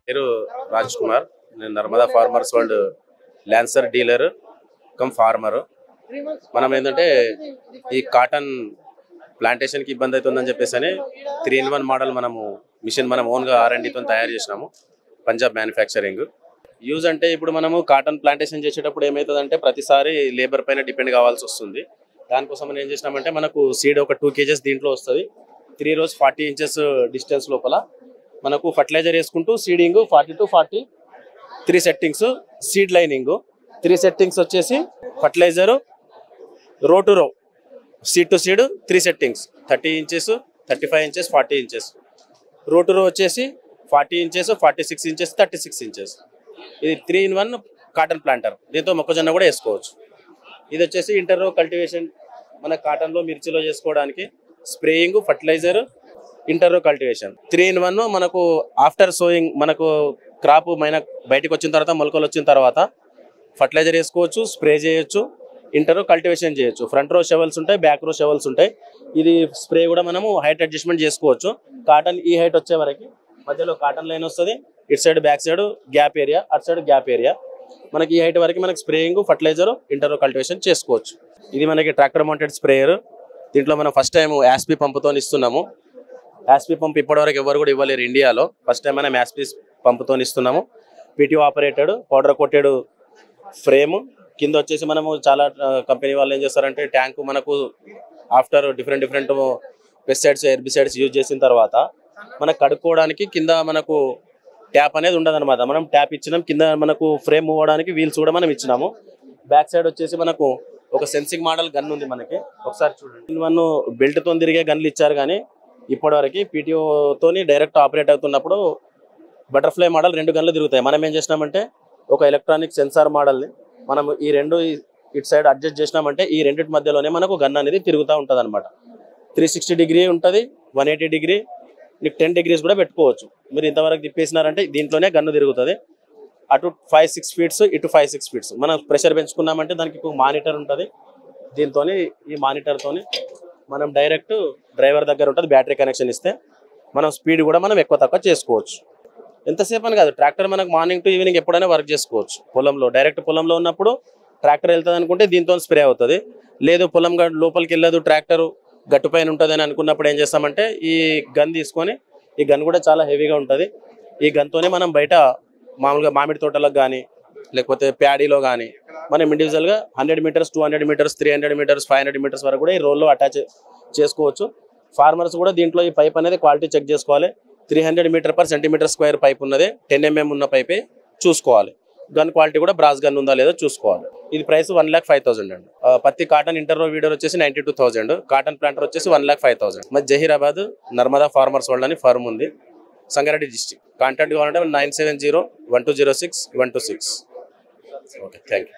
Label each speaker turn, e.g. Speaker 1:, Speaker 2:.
Speaker 1: పేరు రాజ్ కుమార్. నేను Narmada farmers world lancer dealer cum farmer. మనం ఏంటంటే ఈ కాటన్ ప్లాంటేషన్ కి ఇబ్బంది అవుతుందని చెప్పేసి 3-in-1 మోడల్ మనము మిషన్ మనం ఓన్ గా R&Dతో తయారు చేసినాము. పంజాబ్ మ్యానుఫ్యాక్చరింగ్. యూజ్ అంటే ఇప్పుడు మనము కాటన్ ప్లాంటేషన్ చేసేటప్పుడు ఏమవుతుందంటే ప్రతిసారి లేబర్ పైన డిపెండ్ కావాల్సి వస్తుంది. దానికోసం మనం ఏం చేసినామంటే మనకు సీడ్ ఒక 2 kgs దీంట్లో వస్తుంది. 3 rows 40 inches డిస్టెన్స్ లోపల మనకు ఫర్టిలైజర్ వేసుకుంటూ seeding 40 to 40 3 settings, seed lining 3 settings వచ్చేసి ఫర్టిలైజర్, రో టు రో, seed to seed 3 settings 30 inches, 35 inches, 40 inches. రో టు రో వచ్చేసి 40 inches, 46 inches, 36 inches. ఇది 3-in-1 కాటన్ ప్లాంటర్. దీంతో మొక్కజొన్న కూడా వేసుకోవచ్చు. ఇది వచ్చేసి ఇంటర్ రో కల్టివేషన్, మన కాటన్లో మిర్చిలో చేసుకోవడానికి స్ప్రేయింగ్, ఫర్టిలైజర్, ఇంటర్ రో కల్టివేషన్. 3-in-1 మనకు ఆఫ్టర్ సోయింగ్ మనకు క్రాప్ బయటకు వచ్చిన తర్వాత మొలకలు వచ్చిన తర్వాత ఫర్టిలైజర్ వేసుకోవచ్చు, స్ప్రే చేయొచ్చు, ఇంటర్ రో కల్టివేషన్ చేయొచ్చు. ఫ్రంట్ రో షెవల్స్ ఉంటాయి, బ్యాక్ రో షెవల్స్ ఉంటాయి. ఇది స్ప్రే కూడా మనము హైట్ అడ్జస్ట్మెంట్ చేసుకోవచ్చు. కాటన్ ఈ హైట్ వచ్చే వరకు మధ్యలో కాటన్ లైన్ వస్తుంది. ఇటు side back side gap area, అటు సైడ్ గ్యాప్ ఏరియా. మనకి ఈ హైట్ వరకు మనకి స్ప్రేయింగ్, ఫర్టిలైజర్, ఇంటర్ రో కల్టివేషన్ చేసుకోవచ్చు. ఇది మనకి ట్రాక్టర్ మౌంటెడ్ స్ప్రేయర్. దీంట్లో మనం ఫస్ట్ టైం యాస్పీ పంపుతో ఇస్తున్నాము. యాస్పీ పంప్ ఇప్పటివరకు ఎవరు కూడా ఇవ్వలేరు ఇండియాలో. ఫస్ట్ టైం మనం యాస్పీ పంపుతో ఇస్తున్నాము. PTO operated powder coated frame. కింద వచ్చేసి మనము చాలా కంపెనీ వాళ్ళు ఏం చేస్తారంటే ట్యాంకు మనకు after different pesticides, herbicides use చేసిన తర్వాత మనకు కడుక్కోవడానికి కింద మనకు ట్యాప్ అనేది ఉండదన్నమాట. మనం ట్యాప్ ఇచ్చినాం, కింద మనకు ఫ్రేమ్ మూవ్ అవడానికి వీల్స్ కూడా మనం ఇచ్చినాము. బ్యాక్ సైడ్ వచ్చేసి మనకు ఒక సెన్సింగ్ మోడల్ గన్ ఉంది మనకి. ఒకసారి చూడండి. 1 బెల్ట్ తో తిరిగే గన్లు ఇచ్చారు, కానీ ఇప్పటివరకు PTO తోని డైరెక్ట్ ఆపరేట్ అవుతున్నప్పుడు బటర్ఫ్లై మోడల్ 2 గన్లు తిరుగుతాయి. మనం ఏం చేసినామంటే ఒక ఎలక్ట్రానిక్ సెన్సార్ మోడల్ని మనం ఈ 2 ఇటు సైడ్ అడ్జస్ట్ చేసినామంటే ఈ రెండింటి మధ్యలోనే మనకు గన్ అనేది తిరుగుతూ ఉంటుంది అనమాట. 360 degree ఉంటుంది, 180 degree, నీకు 10 degrees కూడా పెట్టుకోవచ్చు. మీరు ఇంతవరకు తిప్పేసినారంటే దీంట్లోనే గన్ను తిరుగుతుంది. అటు 5-6 feet, ఇటు 5-6 feet. మనం ప్రెషర్ పెంచుకున్నామంటే దానికి మానిటర్ ఉంటుంది. దీంతో ఈ మానిటర్తోని మనం డైరెక్ట్ డ్రైవర్ దగ్గర ఉంటుంది, బ్యాటరీ కనెక్షన్ ఇస్తే మనం స్పీడ్ కూడా మనం ఎక్కువ తక్కువ చేసుకోవచ్చు. ఎంతసేపు అని కాదు, ట్రాక్టర్ మనకు మార్నింగ్ టు ఈవినింగ్ ఎప్పుడైనా వర్క్ చేసుకోవచ్చు. పొలంలో డైరెక్ట్ పొలంలో ఉన్నప్పుడు ట్రాక్టర్ వెళ్తుంది అనుకుంటే దీంతో స్ప్రే అవుతుంది. లేదు పొలం లోపలికి వెళ్ళదు, ట్రాక్టర్ గట్టు పైన ఉంటుంది అని అనుకున్నప్పుడు ఏం చేస్తామంటే ఈ గన్ తీసుకొని, ఈ గన్ కూడా చాలా హెవీగా ఉంటుంది. ఈ గన్తోనే మనం బయట మామూలుగా మామిడి తోటలకు కానీ లేకపోతే ప్యాడీలో కానీ మనం ఇండివిజువల్గా 100 meters, 200 meters, 300 meters, 500 meters వరకు కూడా ఈ రోల్లో అటాచ్ చేసుకోవచ్చు. ఫార్మర్స్ కూడా దీంట్లో ఈ పైప్ అనేది క్వాలిటీ చెక్ చేసుకోవాలి. 300 meter/centimeter² పైప్ ఉన్నది, 10 mm ఉన్న పైపే చూసుకోవాలి. గన్ క్వాలిటీ కూడా బ్రాస్ గన్ ఉందా లేదో చూసుకోవాలి. ఇది ప్రైస్ 1,05,000 అండి. పత్తి కాటన్ ఇంటర్ రో వీడర్ వచ్చేసి 92,000, కాటన్ ప్లాంటర్ వచ్చేసి 1,05,000. మరి జహీరాబాద్ నర్మదా ఫార్మర్స్ వరల్డ్ అని ఫార్మ్ ఉంది, సంగారెడ్డి డిస్ట్రిక్ట్. కాంటాక్ట్ కావాలంటే 970-1206-126. Okay, thank you.